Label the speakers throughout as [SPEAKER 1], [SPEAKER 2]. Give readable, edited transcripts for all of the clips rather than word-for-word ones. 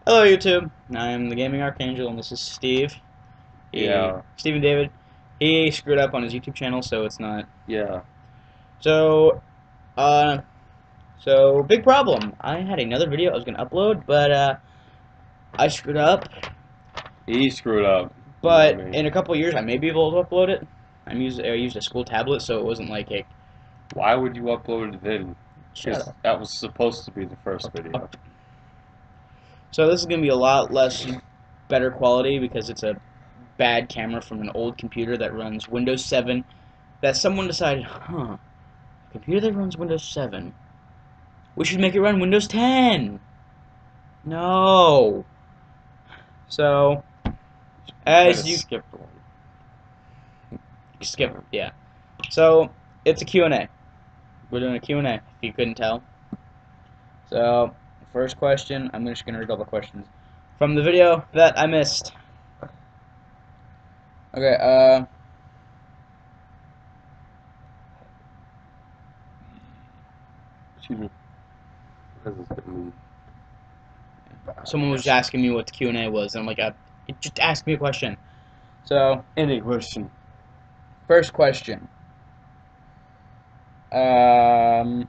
[SPEAKER 1] Hello YouTube, I'm the Gaming Archangel and this is Steve.
[SPEAKER 2] Yeah,
[SPEAKER 1] Steve and David. He screwed up on his YouTube channel, so it's not.
[SPEAKER 2] yeah.
[SPEAKER 1] So, uh, big problem. I had another video I was gonna upload, but I screwed up.
[SPEAKER 2] He screwed up. Not
[SPEAKER 1] But
[SPEAKER 2] me.
[SPEAKER 1] in a couple years, I may be able to upload it. I used a school tablet, so it wasn't like a.
[SPEAKER 2] Why would you upload it then?
[SPEAKER 1] Shut
[SPEAKER 2] Because
[SPEAKER 1] up.
[SPEAKER 2] that was supposed to be the first video.
[SPEAKER 1] So this is gonna be a lot less better quality because it's a bad camera from an old computer that runs Windows 7. That someone decided, computer that runs Windows 7. We should make it run Windows 10. No. So,
[SPEAKER 2] Kind
[SPEAKER 1] as
[SPEAKER 2] of
[SPEAKER 1] you
[SPEAKER 2] skipped one.
[SPEAKER 1] skip, yeah. So, it's a Q&A. We're doing a Q&A, if you couldn't tell. So, first question, I'm just going to read all the questions from the video that I missed. Okay,
[SPEAKER 2] Excuse me. This is getting
[SPEAKER 1] someone was asking me what the Q&A was, and I'm like, just ask me a question. So,
[SPEAKER 2] any question.
[SPEAKER 1] first question. Um,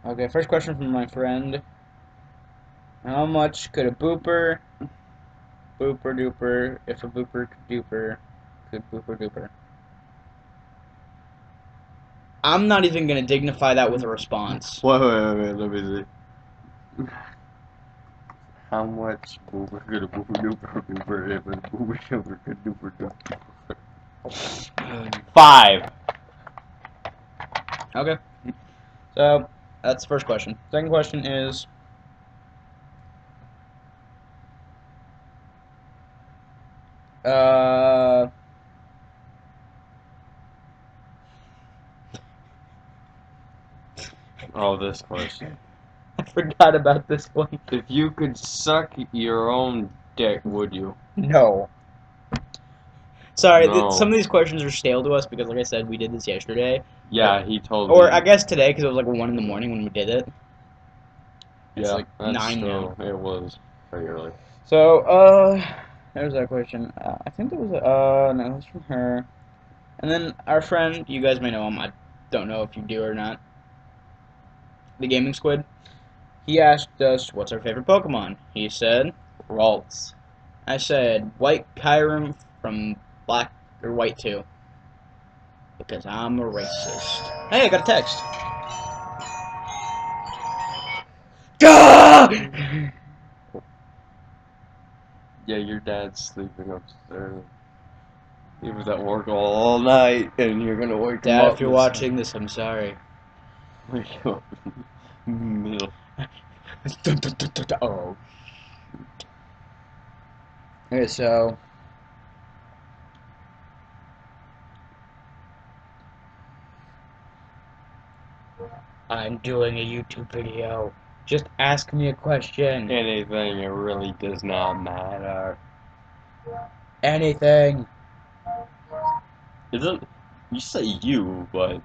[SPEAKER 1] okay, first question from my friend. How much could a booper duper, if a booper could booper duper? I'm not even gonna dignify that with a response.
[SPEAKER 2] Wait, let me see. How much boober could a boober duper duper if a boober duper could duper duper? 5.
[SPEAKER 1] Okay. So, that's the first question. Second question is, uh,
[SPEAKER 2] Oh, this question.
[SPEAKER 1] I forgot about this one.
[SPEAKER 2] If you could suck your own dick, would you?
[SPEAKER 1] No. Sorry, some
[SPEAKER 2] No.
[SPEAKER 1] of these questions are stale to us because, like I said, we did this yesterday.
[SPEAKER 2] Yeah, he told
[SPEAKER 1] Or I
[SPEAKER 2] me.
[SPEAKER 1] guess today because it was like 1 in the morning when we did it. It's
[SPEAKER 2] Yeah,
[SPEAKER 1] like
[SPEAKER 2] that's
[SPEAKER 1] 9 now.
[SPEAKER 2] true. It was very early.
[SPEAKER 1] So, there's that question. I think there was no, it was from her. And then our friend, you guys may know him, I don't know if you do or not, the Gaming Squid. He asked us, what's our favorite Pokemon? He said, Ralts. I said, White Kyurem from Black, or White 2. Because I'm a racist. Hey, I got a text. Gah!
[SPEAKER 2] Yeah, your dad's sleeping upstairs. He was at work all night, and you're gonna wake him
[SPEAKER 1] Dad,
[SPEAKER 2] up
[SPEAKER 1] if you're
[SPEAKER 2] this
[SPEAKER 1] watching this, I'm sorry.
[SPEAKER 2] wake him up in the middle.
[SPEAKER 1] Oh. Okay, so I'm doing a YouTube video. Just ask me a question.
[SPEAKER 2] Anything, it really does not matter.
[SPEAKER 1] Anything.
[SPEAKER 2] It doesn't. You say you, but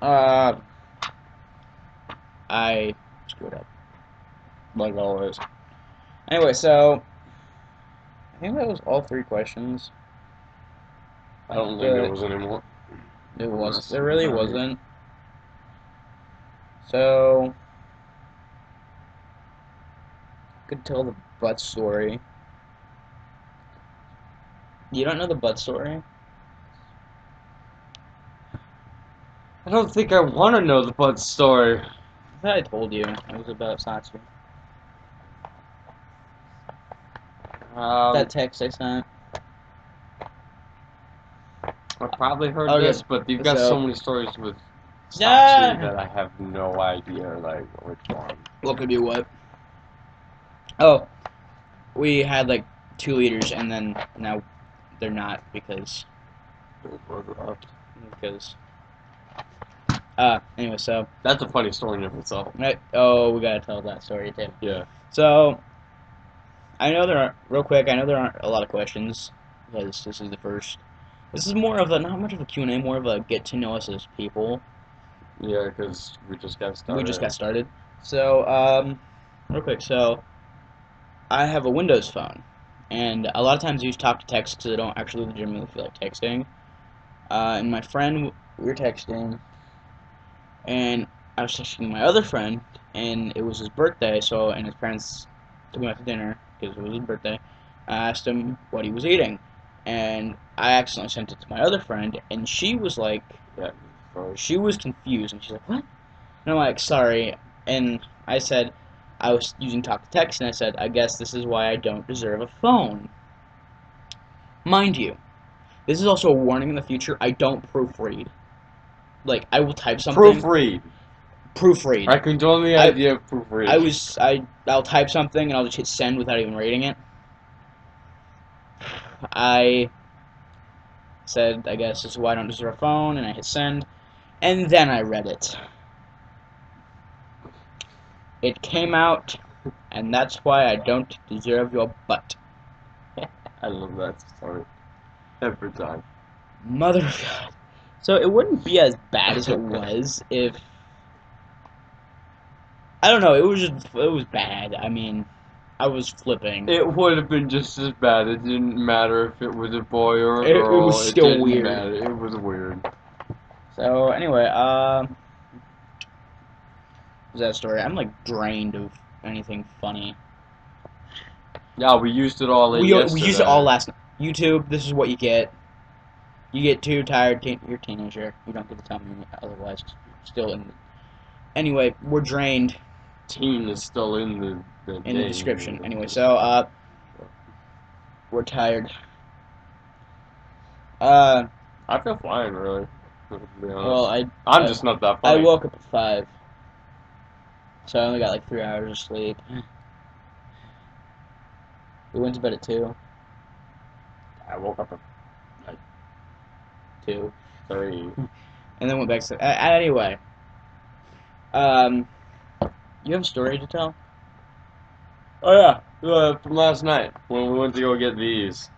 [SPEAKER 1] Uh, I screwed up. Like always. Anyway, so I think that was all 3 questions.
[SPEAKER 2] I don't think there
[SPEAKER 1] But
[SPEAKER 2] was any more.
[SPEAKER 1] it was.
[SPEAKER 2] Unless
[SPEAKER 1] There really
[SPEAKER 2] somebody-
[SPEAKER 1] wasn't. So could tell the butt story. You don't know the butt story?
[SPEAKER 2] I don't think I want to know the butt story.
[SPEAKER 1] I thought I told you. It was about Satsu. That text I sent.
[SPEAKER 2] I probably heard
[SPEAKER 1] Okay,
[SPEAKER 2] this, but you've got
[SPEAKER 1] so
[SPEAKER 2] so many stories with
[SPEAKER 1] yeah.
[SPEAKER 2] Satsu that I have no idea, like, which one.
[SPEAKER 1] What could be what? Oh, we had like 2 liters, and then now they're not because because. Anyway, so
[SPEAKER 2] That's a funny story in of itself.
[SPEAKER 1] oh, we gotta tell that story too.
[SPEAKER 2] Yeah.
[SPEAKER 1] So I know there aren't real quick. I know there aren't a lot of questions because this is the first. This is more of a not much of a Q&A, more of a get to know us as people.
[SPEAKER 2] Yeah, because we just got started.
[SPEAKER 1] We just got started. So, real quick, so I have a Windows phone, and a lot of times I use talk to text because I don't actually legitimately feel like texting. And my friend, we were texting, and I was texting my other friend, and it was his birthday, so, and his parents took him out to dinner because it was his birthday. I asked him what he was eating, and I accidentally sent it to my other friend, and she was like,
[SPEAKER 2] Yeah.
[SPEAKER 1] she was confused, and she's like, what? And I'm like, sorry, and I said, I was using talk to text, and I said, I guess this is why I don't deserve a phone. Mind you, this is also a warning in the future, I don't proofread. Like, I will type something.
[SPEAKER 2] Proofread.
[SPEAKER 1] Proofread.
[SPEAKER 2] I condone the idea of proofreading.
[SPEAKER 1] I'll type something and I'll just hit send without even reading it. I said, I guess this is why I don't deserve a phone, and I hit send, and then I read it. It came out, and that's why I don't deserve your butt.
[SPEAKER 2] I love that story. Every time.
[SPEAKER 1] Mother of God. So it wouldn't be as bad as it was if... I don't know, it was bad. I mean, I was flipping.
[SPEAKER 2] It would have been just as bad. It didn't matter if it was a boy or a
[SPEAKER 1] It
[SPEAKER 2] girl.
[SPEAKER 1] was still
[SPEAKER 2] didn't
[SPEAKER 1] weird.
[SPEAKER 2] matter. It was weird.
[SPEAKER 1] So anyway, was that story? I'm like drained of anything funny.
[SPEAKER 2] Yeah, we used it all
[SPEAKER 1] We
[SPEAKER 2] yesterday.
[SPEAKER 1] used it all last night. YouTube, this is what you get. You get too tired. You're a teenager. You don't get to tell me otherwise. Still in. Anyway, we're drained.
[SPEAKER 2] Teen is still in the
[SPEAKER 1] Description. Anyway, so we're tired.
[SPEAKER 2] I feel fine, really. To be honest.
[SPEAKER 1] Well,
[SPEAKER 2] I'm just not that funny.
[SPEAKER 1] I woke up at 5, so I only got like 3 hours of sleep. We went to bed at 2.
[SPEAKER 2] I woke up at
[SPEAKER 1] 2.
[SPEAKER 2] 3.
[SPEAKER 1] And then went back to anyway. You have a story to tell?
[SPEAKER 2] Oh yeah, from last night when we went to go get these.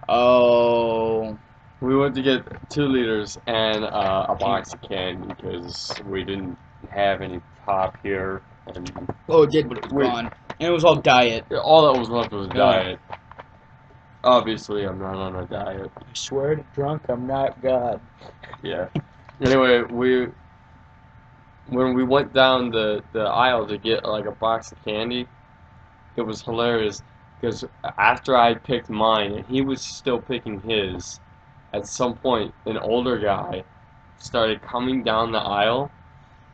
[SPEAKER 1] Oh.
[SPEAKER 2] We went to get 2 liters and a box of candy because we didn't have any pop here, and
[SPEAKER 1] Oh, it did, but it was gone. And it was all diet.
[SPEAKER 2] all that was left was
[SPEAKER 1] Yeah.
[SPEAKER 2] diet. Obviously, I'm not on a diet.
[SPEAKER 1] I swear to drunk, I'm not God.
[SPEAKER 2] Yeah. Anyway, when we went down the aisle to get like a box of candy, it was hilarious because after I picked mine and he was still picking his, at some point an older guy started coming down the aisle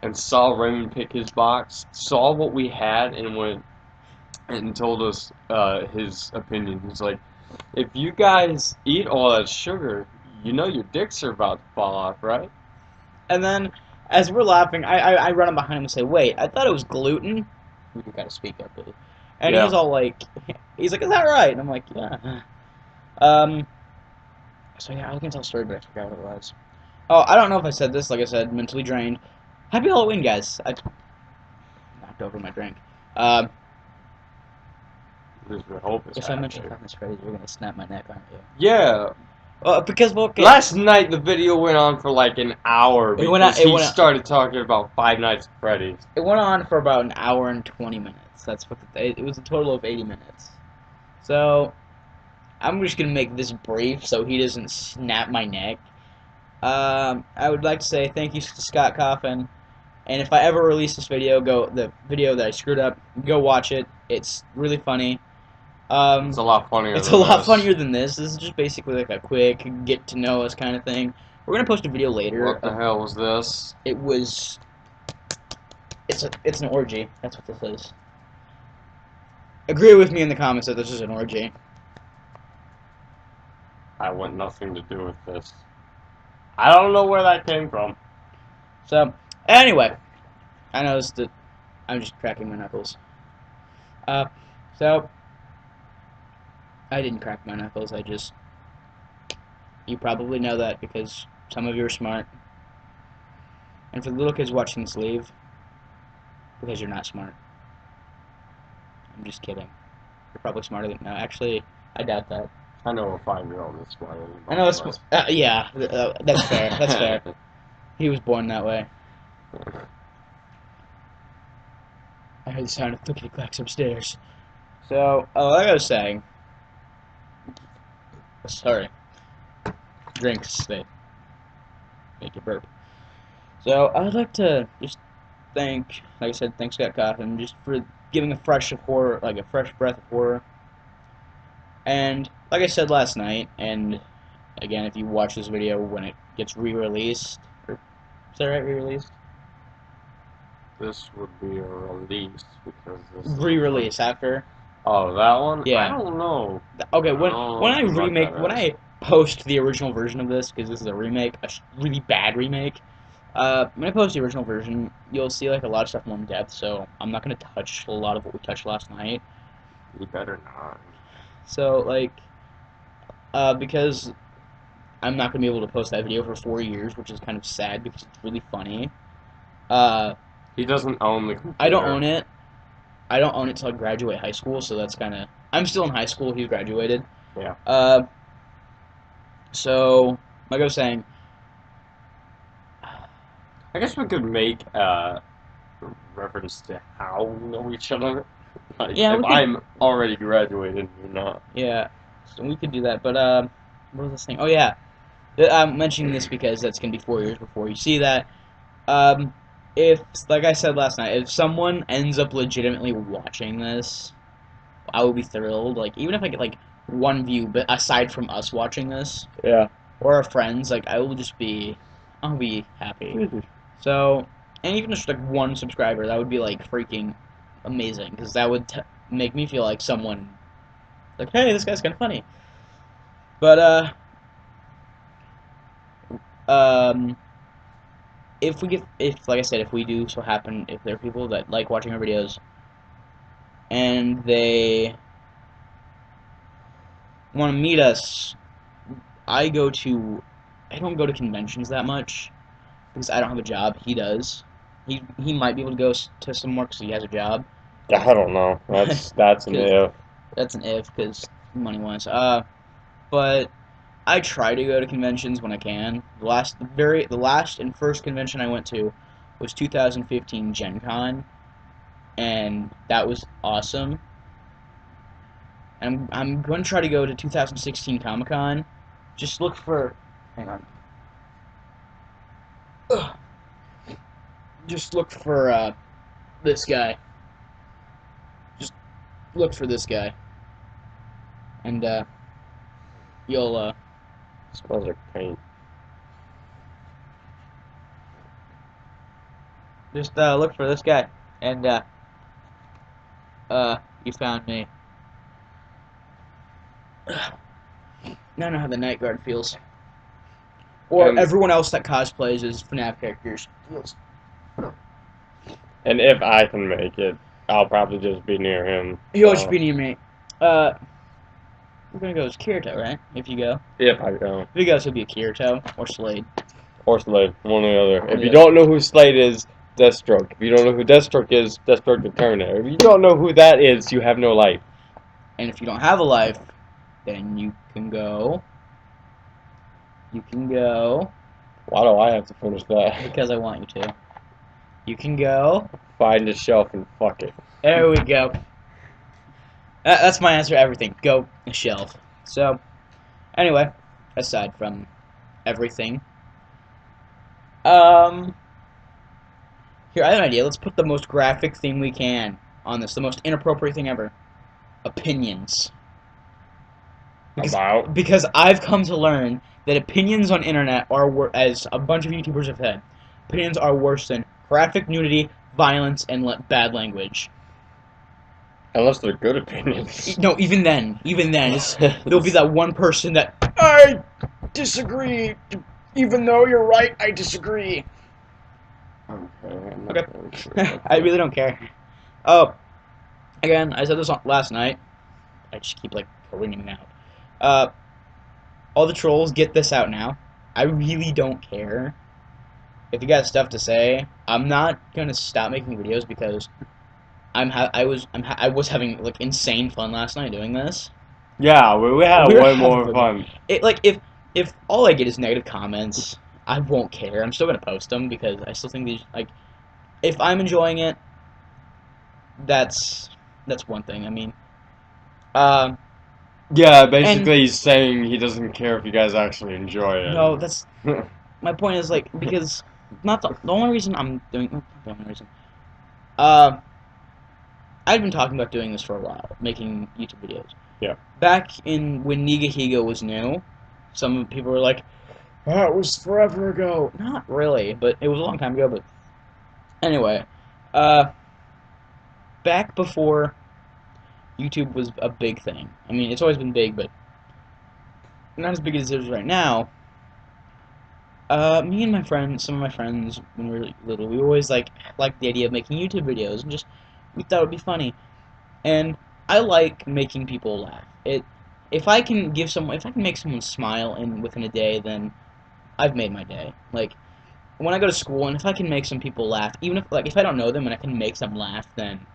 [SPEAKER 2] and saw Raymond pick his box, saw what we had, and went and told us his opinion. He's like, if you guys eat all that sugar, you know your dicks are about to fall off, right?
[SPEAKER 1] And then, as we're laughing, I run up behind him and say, wait, I thought it was gluten. You gotta speak up, dude. And
[SPEAKER 2] Yeah.
[SPEAKER 1] he's like, is that right? And I'm like, yeah. So yeah, I was gonna tell a story, but I forgot what it was. Oh, I don't know if I said this, like I said, mentally drained. Happy Halloween, guys. I knocked over my drink. If I mention Five Nights at Freddy's, you're gonna snap my neck, aren't you?
[SPEAKER 2] Yeah.
[SPEAKER 1] Because, well, okay.
[SPEAKER 2] Last night the video went on for like an hour because he started talking about Five Nights at Freddy's.
[SPEAKER 1] It went on for about an hour and 20 minutes. That's what it was, a total of 80 minutes. So, I'm just gonna make this brief so he doesn't snap my neck. I would like to say thank you to Scott Coffin, and if I ever release this video, the video that I screwed up, go watch it. It's really funny.
[SPEAKER 2] It's a lot funnier.
[SPEAKER 1] It's a lot funnier than this. This is just basically like a quick get to know us kind of thing. We're gonna post a video later.
[SPEAKER 2] What the hell was this?
[SPEAKER 1] It was. It's an orgy. That's what this is. Agree with me in the comments that this is an orgy.
[SPEAKER 2] I want nothing to do with this. I don't know where that came from.
[SPEAKER 1] So, anyway, I noticed that I'm just cracking my knuckles. So, I didn't crack my knuckles, you probably know that because some of you are smart. And for the little kids watching this, leave, because you're not smart. I'm just kidding. You're probably smarter than, no, actually, I doubt that.
[SPEAKER 2] I know a 5-year-old that's smarter than
[SPEAKER 1] I know that's, yeah, that's fair, that's fair. He was born that way. I heard the sound of clickety clacks upstairs. So, like I was saying, sorry, drinks they make you burp. So I would like to just thank, like I said, thank Scott Cawthon just for giving a fresh of horror, like a fresh breath of horror. And like I said last night, and again, if you watch this video when it gets re-released, or is that right, re-released?
[SPEAKER 2] This would be a release because this is
[SPEAKER 1] Re-release after.
[SPEAKER 2] Oh, that one?
[SPEAKER 1] Yeah.
[SPEAKER 2] I don't know.
[SPEAKER 1] Okay,
[SPEAKER 2] I
[SPEAKER 1] when
[SPEAKER 2] don't
[SPEAKER 1] when I
[SPEAKER 2] know what
[SPEAKER 1] remake,
[SPEAKER 2] that
[SPEAKER 1] when
[SPEAKER 2] is.
[SPEAKER 1] I post the original version of this, because this is a remake, a really bad remake. When I post the original version, you'll see like a lot of stuff more in depth. So I'm not gonna touch a lot of what we touched last night.
[SPEAKER 2] You better not.
[SPEAKER 1] So like, because I'm not gonna be able to post that video for 4 years, which is kind of sad because it's really funny.
[SPEAKER 2] He doesn't own the computer.
[SPEAKER 1] I don't own it. I don't own it till I graduate high school, so that's kind of. I'm still in high school. He's graduated.
[SPEAKER 2] Yeah.
[SPEAKER 1] So like I was saying.
[SPEAKER 2] I guess we could make reference to how we know each other. Like,
[SPEAKER 1] Yeah,
[SPEAKER 2] if I'm already graduated and you're not.
[SPEAKER 1] Yeah, so we could do that. But what was this thing? Oh yeah, I'm mentioning this because that's gonna be 4 years before you see that. If, like I said last night, if someone ends up legitimately watching this, I will be thrilled. Like even if I get like 1 view, but aside from us watching this,
[SPEAKER 2] Yeah.
[SPEAKER 1] or our friends, like I'll be happy. So, and even just like 1 subscriber, that would be like freaking amazing because that would make me feel like someone, like, hey, this guy's kind of funny. But if like I said, if we do so happen, if there are people that like watching our videos, and they want to meet us, I don't go to conventions that much because I don't have a job. He does. He might be able to go to some more because he has a job.
[SPEAKER 2] I don't know. That's an if.
[SPEAKER 1] That's an if because money wise. But I try to go to conventions when I can. The last and first convention I went to was 2015 Gen Con, and that was awesome. And I'm going to try to go to 2016 Comic Con. Just look for. Hang on. Ugh. Just look for this guy. Just look for this guy, and you'll
[SPEAKER 2] Smells like paint.
[SPEAKER 1] just look for this guy, and you found me. Now I know how the Night Guard feels. Or
[SPEAKER 2] And-
[SPEAKER 1] everyone else that cosplays as FNAF characters feels.
[SPEAKER 2] And if I can make it, I'll probably just be near him.
[SPEAKER 1] You'll just be near me. We're gonna go as Kirito, right? If you go.
[SPEAKER 2] If I go.
[SPEAKER 1] If you go, it'll be a Kirito or Slade.
[SPEAKER 2] Or Slade, one or the other.
[SPEAKER 1] One
[SPEAKER 2] If
[SPEAKER 1] or
[SPEAKER 2] you
[SPEAKER 1] the
[SPEAKER 2] don't know who Slade is, Deathstroke. If you don't know who Deathstroke is, Deathstroke the Terminator. If you don't know who that is, you have no life.
[SPEAKER 1] And if you don't have a life, then you can go. You can go.
[SPEAKER 2] Why do I have to finish that?
[SPEAKER 1] Because I want you to. You can go.
[SPEAKER 2] Find a shelf and fuck it.
[SPEAKER 1] There we go. That's my answer to everything. Go a shelf. So, anyway, aside from everything, here, I have an idea. Let's put the most graphic thing we can on this. The most inappropriate thing ever. Opinions. Because I've come to learn that opinions on internet are, as a bunch of YouTubers have said, opinions are worse than graphic nudity, violence, and bad language.
[SPEAKER 2] Unless they're good opinions.
[SPEAKER 1] No, even then, there'll be that one person that, I disagree, even though you're right, I disagree. Okay. I really don't care. Oh, again, I said this last night. I just keep, like, pointing them out. All the trolls, get this out now. I really don't care. If you got stuff to say, I'm not gonna stop making videos because I was having like insane fun last night doing this.
[SPEAKER 2] Yeah, we had way more fun.
[SPEAKER 1] It like if all I get is negative comments, I won't care. I'm still gonna post them because I still think these, like, if I'm enjoying it, that's one thing. I mean, um,
[SPEAKER 2] Yeah,
[SPEAKER 1] and
[SPEAKER 2] basically he's saying he doesn't care if you guys actually enjoy
[SPEAKER 1] no,
[SPEAKER 2] it.
[SPEAKER 1] that's my point is like because not the only reason I'm doing not the only reason. I've been talking about doing this for a while, making YouTube videos.
[SPEAKER 2] Yeah.
[SPEAKER 1] Back in when Nigahiga was new, some people were like, "Oh, it was forever ago." Not really, but it was a long time ago. But anyway, back before YouTube was a big thing. I mean, it's always been big, but not as big as it is right now. Me and my friends, some of my friends, when we were little, we always liked the idea of making YouTube videos, and just we thought it would be funny. And I like making people laugh. If I can make someone smile in within a day, then I've made my day. Like when I go to school, and if I can make some people laugh, even if I don't know them and I can make them laugh, then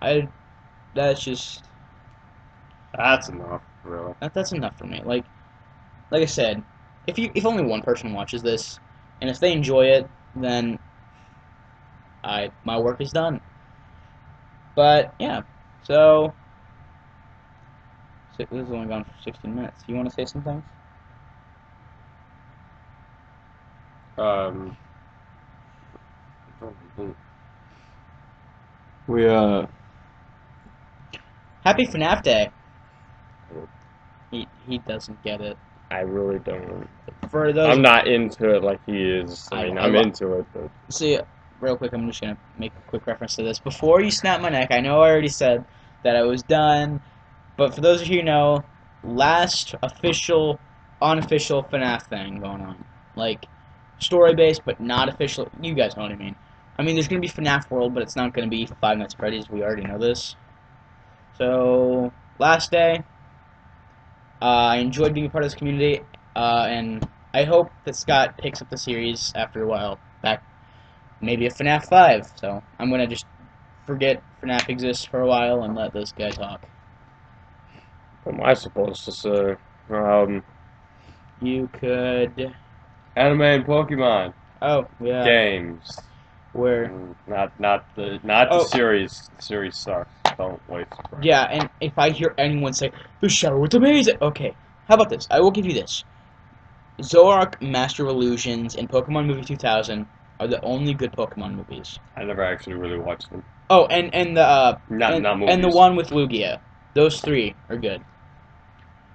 [SPEAKER 1] I that's just
[SPEAKER 2] That's enough, really.
[SPEAKER 1] that's enough for me. Like I said, if only one person watches this, and if they enjoy it, then my work is done. But yeah, so this has only gone for 16 minutes. You want to say some things?
[SPEAKER 2] Um, we
[SPEAKER 1] Happy FNAF Day. He doesn't get it.
[SPEAKER 2] I really don't.
[SPEAKER 1] For those,
[SPEAKER 2] I'm not into it like he is. I mean, I'm into it, but
[SPEAKER 1] see, real quick, I'm just gonna make a quick reference to this. Before you snap my neck, I know I already said that I was done, but for those of you who know, last official, unofficial FNAF thing going on, like story-based but not official. You guys know what I mean. I mean, there's gonna be FNAF World, but it's not gonna be Five Nights at Freddy's. We already know this. So last day, I enjoyed being a part of this community, and I hope that Scott picks up the series after a while. Back, maybe a FNAF 5. So I'm gonna just forget FNAF exists for a while and let this guy talk.
[SPEAKER 2] what am I supposed to say?
[SPEAKER 1] You could.
[SPEAKER 2] Anime and Pokemon
[SPEAKER 1] Oh yeah.
[SPEAKER 2] games.
[SPEAKER 1] Where?
[SPEAKER 2] Not the series. The series sucks. Don't waste.
[SPEAKER 1] Yeah, and if I hear anyone say the show was amazing, okay. How about this? I will give you this. Zoroark, Master of Illusions, and Pokemon Movie 2000 are the only good Pokemon movies.
[SPEAKER 2] I never actually really watched them.
[SPEAKER 1] Oh, and the
[SPEAKER 2] not movies.
[SPEAKER 1] and the one with Lugia. Those three are good.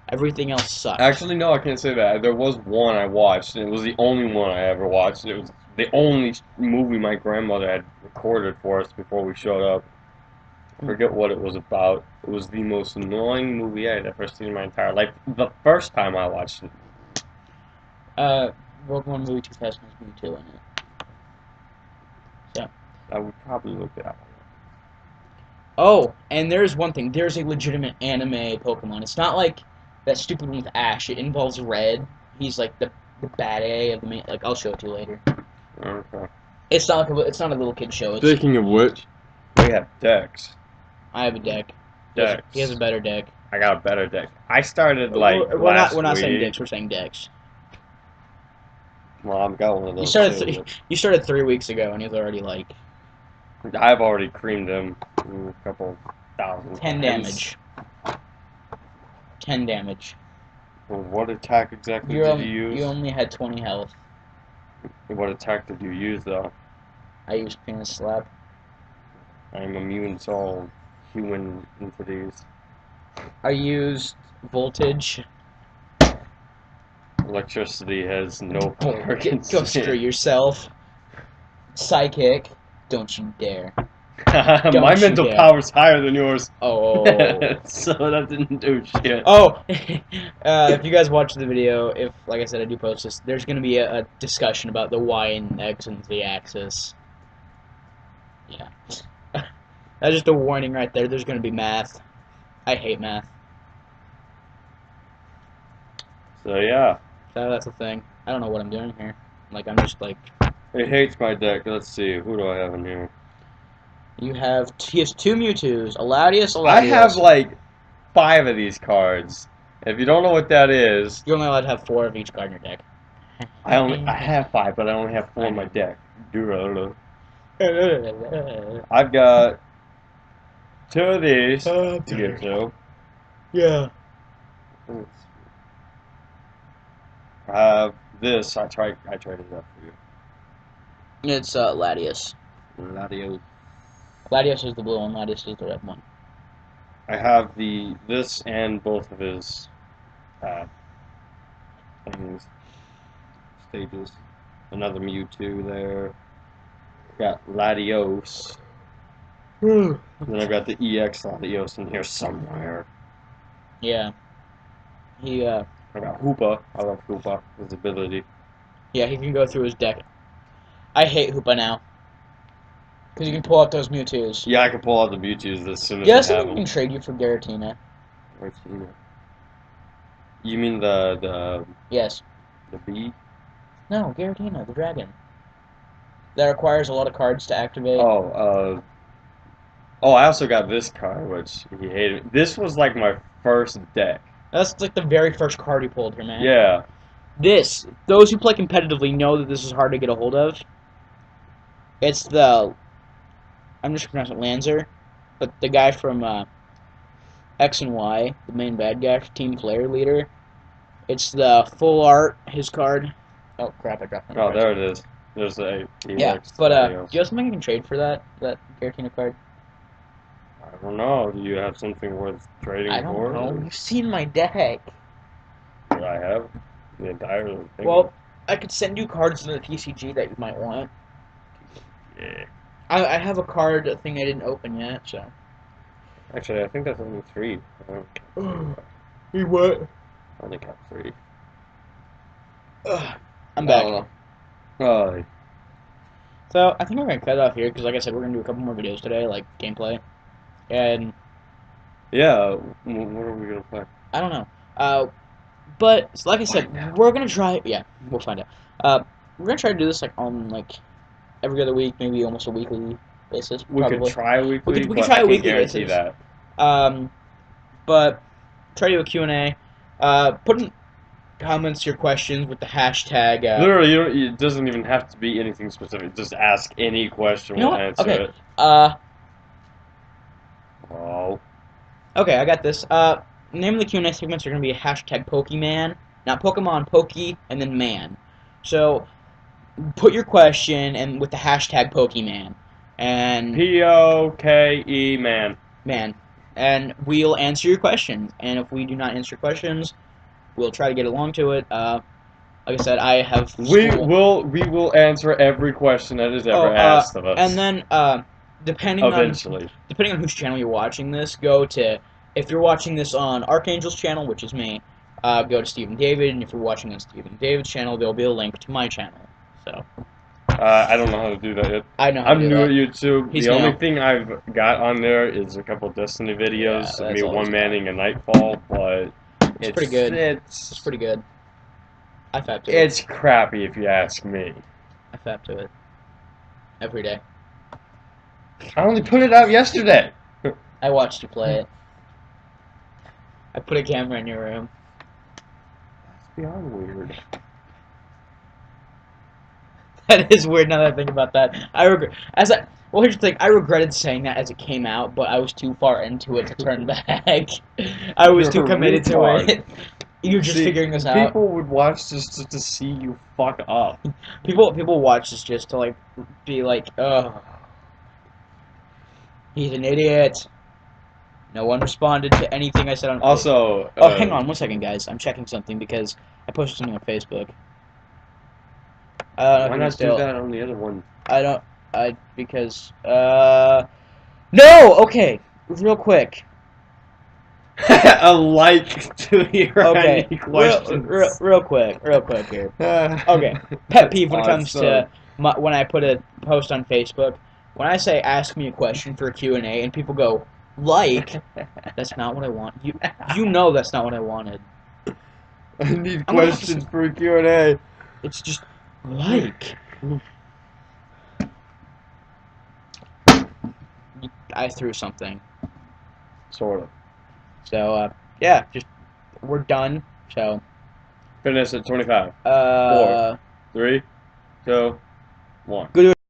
[SPEAKER 1] Everything else sucks.
[SPEAKER 2] Actually, no, I can't say that. There was one I watched, and it was the only one I ever watched. It was the only movie my grandmother had recorded for us before we showed up. I forget what it was about. It was the most annoying movie I had ever seen in my entire life. The first time I watched it.
[SPEAKER 1] Pokemon Movie 2000 has Mewtwo in it. So.
[SPEAKER 2] I would probably look it up.
[SPEAKER 1] Oh, and there's one thing. There's a legitimate anime Pokemon. It's not like that stupid one with Ash. It involves Red. He's like the bad A of the main. Like I'll show it to you later.
[SPEAKER 2] Okay.
[SPEAKER 1] It's not like it's not a little kid show. It's,
[SPEAKER 2] Speaking of which, we have decks.
[SPEAKER 1] I have a deck.
[SPEAKER 2] Decks.
[SPEAKER 1] He has a better deck.
[SPEAKER 2] I got a better deck. I started like
[SPEAKER 1] we're
[SPEAKER 2] last
[SPEAKER 1] not
[SPEAKER 2] week.
[SPEAKER 1] saying dicks. We're saying decks.
[SPEAKER 2] Well, I've got one of those.
[SPEAKER 1] You started 3 weeks ago, and he's already like.
[SPEAKER 2] I've already creamed him a couple thousand.
[SPEAKER 1] 10 damage. 10 damage.
[SPEAKER 2] Well, what attack exactly did you use?
[SPEAKER 1] You only had 20 health.
[SPEAKER 2] What attack did you use though?
[SPEAKER 1] I used Penis Slap.
[SPEAKER 2] I'm immune to all human entities.
[SPEAKER 1] I used Voltage.
[SPEAKER 2] Electricity has no power against
[SPEAKER 1] Go screw yourself. Psychic. Don't you dare.
[SPEAKER 2] My mental power's higher than yours.
[SPEAKER 1] Oh.
[SPEAKER 2] So that didn't do shit.
[SPEAKER 1] Oh. If you guys watch the video, if, like I said, I do post this, there's going to be a discussion about the Y and X and Z axis. Yeah. That's just a warning right there. There's going to be math. I hate math.
[SPEAKER 2] So, yeah.
[SPEAKER 1] So that's the thing. I don't know what I'm doing here. Like, I'm just like...
[SPEAKER 2] It hates my deck. Let's see. Who do I have in here?
[SPEAKER 1] He has 2 Mewtwo's. Aladius.
[SPEAKER 2] I have, like, 5 of these cards. If you don't know what that is...
[SPEAKER 1] You're only allowed to have 4 of each card in your deck.
[SPEAKER 2] I have 5, but I only have 4 in my deck. I've got 2 of these to get to.
[SPEAKER 1] Yeah.
[SPEAKER 2] I have this. I traded that for you.
[SPEAKER 1] It's Latios.
[SPEAKER 2] Latios.
[SPEAKER 1] Latios is the blue one. Latios is the red one.
[SPEAKER 2] I have this and both of his things, stages. Another Mewtwo there. Got Latios. Then I've got the EX Latios in here somewhere.
[SPEAKER 1] Yeah.
[SPEAKER 2] I got Hoopa. I love Hoopa. His ability.
[SPEAKER 1] Yeah, he can go through his deck. I hate Hoopa now. Because you can pull out those Mewtwo's.
[SPEAKER 2] Yeah, I can pull out the Mewtwo's as soon as
[SPEAKER 1] Yes,
[SPEAKER 2] I
[SPEAKER 1] I
[SPEAKER 2] have
[SPEAKER 1] think we
[SPEAKER 2] them.
[SPEAKER 1] can trade you for Giratina.
[SPEAKER 2] Giratina. You mean the
[SPEAKER 1] Yes.
[SPEAKER 2] bee?
[SPEAKER 1] No, Giratina, the dragon. That requires a lot of cards to activate.
[SPEAKER 2] Oh, I also got this card, which he hated. This was like my first deck.
[SPEAKER 1] That's like the very first card he pulled here, man.
[SPEAKER 2] Yeah.
[SPEAKER 1] Those who play competitively know that this is hard to get a hold of. It's the, I'm just pronouncing it Lancer, but the guy from X and Y, the main bad guy, Team Player Leader. It's the full art, his card. Oh crap, I dropped my
[SPEAKER 2] Oh,
[SPEAKER 1] cards.
[SPEAKER 2] there it is. There's the
[SPEAKER 1] Yeah,
[SPEAKER 2] EX
[SPEAKER 1] but
[SPEAKER 2] Latios.
[SPEAKER 1] do you have something you can trade for that Giratina card?
[SPEAKER 2] I don't know. Do you have something worth trading
[SPEAKER 1] I don't
[SPEAKER 2] for?
[SPEAKER 1] know. You've seen my deck.
[SPEAKER 2] What I have? The entire thing?
[SPEAKER 1] Well, I could send you cards in the TCG that you might want.
[SPEAKER 2] Yeah.
[SPEAKER 1] I have a card thing I didn't open yet, so.
[SPEAKER 2] Actually, I think that's only 3.
[SPEAKER 1] We what?
[SPEAKER 2] I only got 3.
[SPEAKER 1] I'm back.
[SPEAKER 2] Oh.
[SPEAKER 1] So, I think we're going to cut it off here, because like I said, we're going to do a couple more videos today, like gameplay. And,
[SPEAKER 2] Yeah, what are we going to play?
[SPEAKER 1] I don't know. But, like I said, we're going to try, yeah, we'll find out. We're going to try to do this, like, on, like, every other week, maybe almost a weekly basis,
[SPEAKER 2] We
[SPEAKER 1] probably.
[SPEAKER 2] could try weekly,
[SPEAKER 1] we could
[SPEAKER 2] but
[SPEAKER 1] try
[SPEAKER 2] I
[SPEAKER 1] a
[SPEAKER 2] can't
[SPEAKER 1] weekly
[SPEAKER 2] guarantee
[SPEAKER 1] basis.
[SPEAKER 2] that.
[SPEAKER 1] But, try to do a Q&A. Put in comments your questions with the hashtag.
[SPEAKER 2] Literally, it doesn't even have to be anything specific. Just ask any question,
[SPEAKER 1] You know
[SPEAKER 2] we'll
[SPEAKER 1] what?
[SPEAKER 2] answer
[SPEAKER 1] Okay.
[SPEAKER 2] it. Oh.
[SPEAKER 1] Okay, I got this. Name of the Q&A segments are going to be hashtag Pokemon, not Pokemon, Poke, and then man. So, put your question and with the hashtag Pokemon. And
[SPEAKER 2] P-O-K-E, man.
[SPEAKER 1] man. And we'll answer your questions. And if we do not answer questions, we'll try to get along to it. Like I said, I have school.
[SPEAKER 2] We will answer every question that is ever asked of us.
[SPEAKER 1] And then depending
[SPEAKER 2] eventually.
[SPEAKER 1] on whose channel you're watching this, go to, if you're watching this on Archangel's channel, which is me, go to Stephen David, and if you're watching on Stephen David's channel, there'll be a link to my channel. So
[SPEAKER 2] I don't know how to do that yet.
[SPEAKER 1] I know how to do
[SPEAKER 2] I'm
[SPEAKER 1] that.
[SPEAKER 2] new at YouTube.
[SPEAKER 1] He's
[SPEAKER 2] the only
[SPEAKER 1] new.
[SPEAKER 2] thing I've got on there is a couple Destiny videos of
[SPEAKER 1] that's
[SPEAKER 2] me
[SPEAKER 1] all he's
[SPEAKER 2] one-manning a Nightfall, but
[SPEAKER 1] It's pretty good.
[SPEAKER 2] It's
[SPEAKER 1] pretty good. I fap to it.
[SPEAKER 2] It's crappy if you ask me.
[SPEAKER 1] I fap to it. Every day.
[SPEAKER 2] I only put it out yesterday.
[SPEAKER 1] I watched you play it. I put a camera in your room.
[SPEAKER 2] That's beyond weird.
[SPEAKER 1] That is weird now that I think about that. Well, here's the thing. I regretted saying that as it came out, but I was too far into it to turn back. I was too committed to it. You're just figuring this out.
[SPEAKER 2] People would watch this just to see you fuck up.
[SPEAKER 1] People watch this just to, like, be like, oh, he's an idiot. No one responded to anything I said on Facebook.
[SPEAKER 2] Also,
[SPEAKER 1] oh, hang on 1 second, guys. I'm checking something because I posted something on Facebook.
[SPEAKER 2] Why not do that on the other one?
[SPEAKER 1] No! Okay, real quick.
[SPEAKER 2] A like to your
[SPEAKER 1] okay,
[SPEAKER 2] questions.
[SPEAKER 1] real quick here. Okay, pet peeve when it comes to when I put a post on Facebook. When I say ask me a question for a Q&A and people go, like, that's not what I want. You know that's not what I wanted.
[SPEAKER 2] I need questions for a Q&A.
[SPEAKER 1] It's just, like. I threw something.
[SPEAKER 2] Sort of.
[SPEAKER 1] So, yeah, we're done. So,
[SPEAKER 2] Finish at 25.
[SPEAKER 1] Uh,
[SPEAKER 2] 3, 2, 1.
[SPEAKER 1] Go do it.